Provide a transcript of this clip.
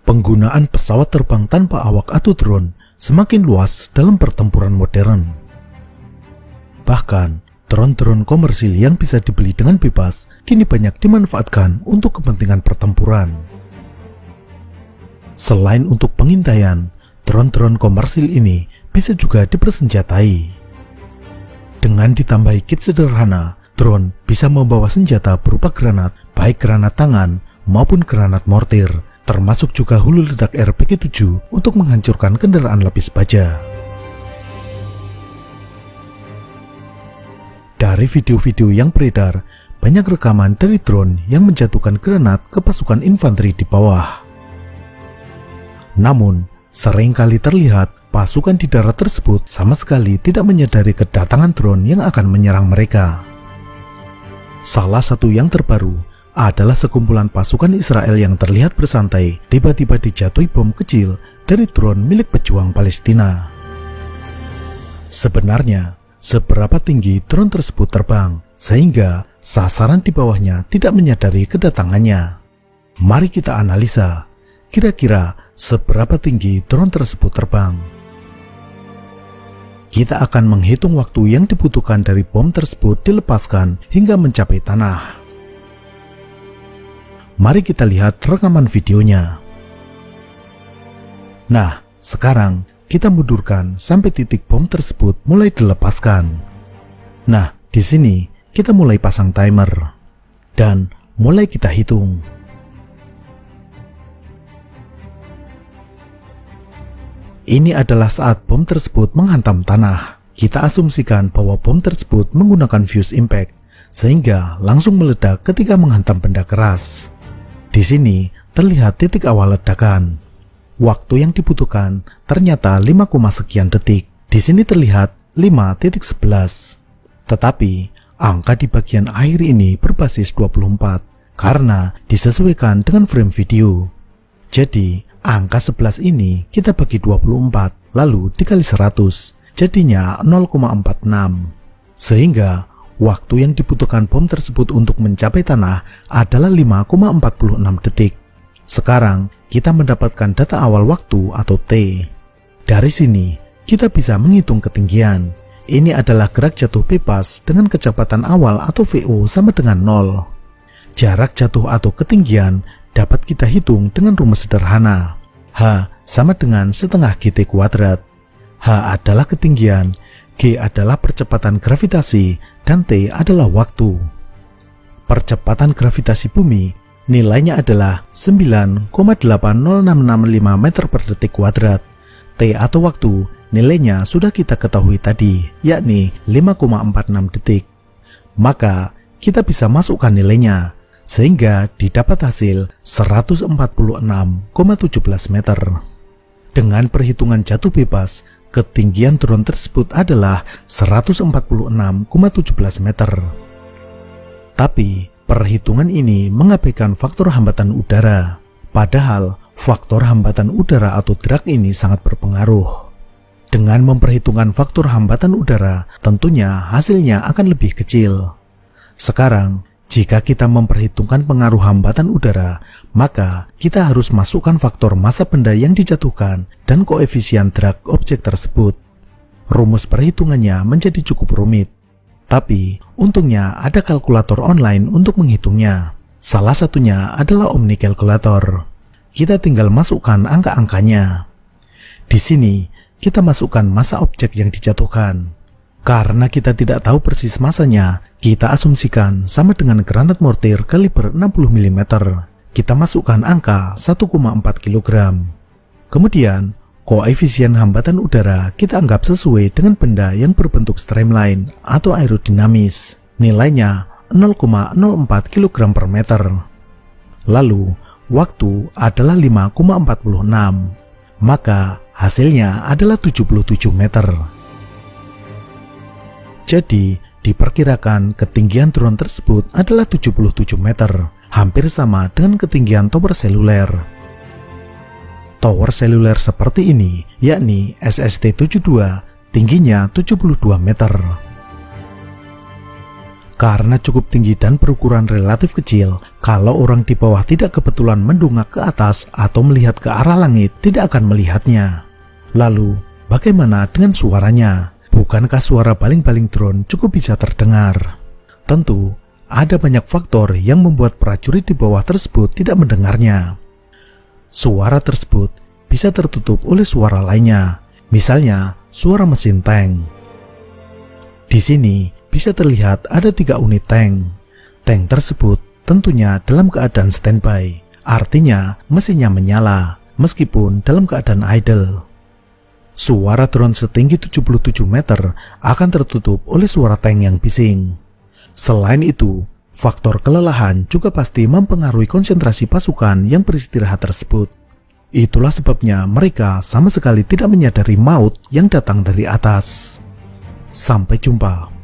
Penggunaan pesawat terbang tanpa awak atau drone semakin luas dalam pertempuran modern. Bahkan, drone-drone komersil yang bisa dibeli dengan bebas kini banyak dimanfaatkan untuk kepentingan pertempuran. Selain untuk pengintaian, drone-drone komersil ini bisa juga dipersenjatai. Dengan ditambahi kit sederhana, drone bisa membawa senjata berupa granat, baik granat tangan maupun granat mortir, termasuk juga hulu ledak RPG-7 untuk menghancurkan kendaraan lapis baja. Dari video-video yang beredar, banyak rekaman dari drone yang menjatuhkan granat ke pasukan infanteri di bawah. Namun, seringkali terlihat pasukan di darat tersebut sama sekali tidak menyadari kedatangan drone yang akan menyerang mereka. Salah satu yang terbaru adalah sekumpulan pasukan Israel yang terlihat bersantai tiba-tiba dijatuhi bom kecil dari drone milik pejuang Palestina. Sebenarnya, seberapa tinggi drone tersebut terbang sehingga sasaran di bawahnya tidak menyadari kedatangannya? Mari kita analisa, kira-kira seberapa tinggi drone tersebut terbang. Kita akan menghitung waktu yang dibutuhkan dari bom tersebut dilepaskan hingga mencapai tanah. Mari kita lihat rekaman videonya. Nah, sekarang kita mundurkan sampai titik bom tersebut mulai dilepaskan. Nah, di sini kita mulai pasang timer dan mulai kita hitung. Ini adalah saat bom tersebut menghantam tanah. Kita asumsikan bahwa bom tersebut menggunakan fuse impact, sehingga langsung meledak ketika menghantam benda keras. Di sini terlihat titik awal ledakan. Waktu yang dibutuhkan ternyata 5, sekian detik. Di sini terlihat 5.11. Tetapi angka di bagian akhir ini berbasis 24 karena disesuaikan dengan frame video. Jadi angka 11 ini kita bagi 24 lalu dikali 100, jadinya 0,46. Sehingga waktu yang dibutuhkan bom tersebut untuk mencapai tanah adalah 5,46 detik. Sekarang kita mendapatkan data awal waktu atau T. Dari sini kita bisa menghitung ketinggian. Ini adalah gerak jatuh bebas dengan kecepatan awal atau VO sama dengan 0. Jarak jatuh atau ketinggian dapat kita hitung dengan rumus sederhana. H sama dengan setengah GT kuadrat. H adalah ketinggian, G adalah percepatan gravitasi, dan T adalah waktu. Percepatan gravitasi bumi nilainya adalah 9,80665 meter per detik kuadrat. T atau waktu nilainya sudah kita ketahui tadi, yakni 5,46 detik. Maka kita bisa masukkan nilainya, sehingga didapat hasil 146,17 meter. Dengan perhitungan jatuh bebas, ketinggian drone tersebut adalah 146,17 meter. Tapi, perhitungan ini mengabaikan faktor hambatan udara. Padahal, faktor hambatan udara atau drag ini sangat berpengaruh. Dengan memperhitungkan faktor hambatan udara, tentunya hasilnya akan lebih kecil. Sekarang, jika kita memperhitungkan pengaruh hambatan udara, maka kita harus masukkan faktor massa benda yang dijatuhkan dan koefisien drag objek tersebut. Rumus perhitungannya menjadi cukup rumit. Tapi, untungnya ada kalkulator online untuk menghitungnya. Salah satunya adalah OmniCalculator. Kita tinggal masukkan angka-angkanya. Di sini, kita masukkan massa objek yang dijatuhkan. Karena kita tidak tahu persis masanya, kita asumsikan sama dengan granat mortir kaliber 60 mm. Kita masukkan angka 1,4 kg. Kemudian, koefisien hambatan udara kita anggap sesuai dengan benda yang berbentuk streamline atau aerodinamis. Nilainya 0,04 kg per meter. Lalu, waktu adalah 5,46. Maka, hasilnya adalah 77 meter. Jadi, diperkirakan ketinggian drone tersebut adalah 77 meter, hampir sama dengan ketinggian tower seluler. Tower seluler seperti ini, yakni SST-72, tingginya 72 meter. Karena cukup tinggi dan berukuran relatif kecil, Kalau orang di bawah tidak kebetulan mendongak ke atas atau melihat ke arah langit, tidak akan melihatnya. Lalu, bagaimana dengan suaranya? Bukankah suara baling-baling drone cukup bisa terdengar? Tentu, ada banyak faktor yang membuat prajurit di bawah tersebut tidak mendengarnya. Suara tersebut bisa tertutup oleh suara lainnya, misalnya suara mesin tank. Di sini bisa terlihat ada 3 unit tank. Tank tersebut tentunya dalam keadaan standby, artinya mesinnya menyala meskipun dalam keadaan idle. Suara drone setinggi 77 meter akan tertutup oleh suara tank yang bising. Selain itu, faktor kelelahan juga pasti mempengaruhi konsentrasi pasukan yang beristirahat tersebut. Itulah sebabnya mereka sama sekali tidak menyadari maut yang datang dari atas. Sampai jumpa.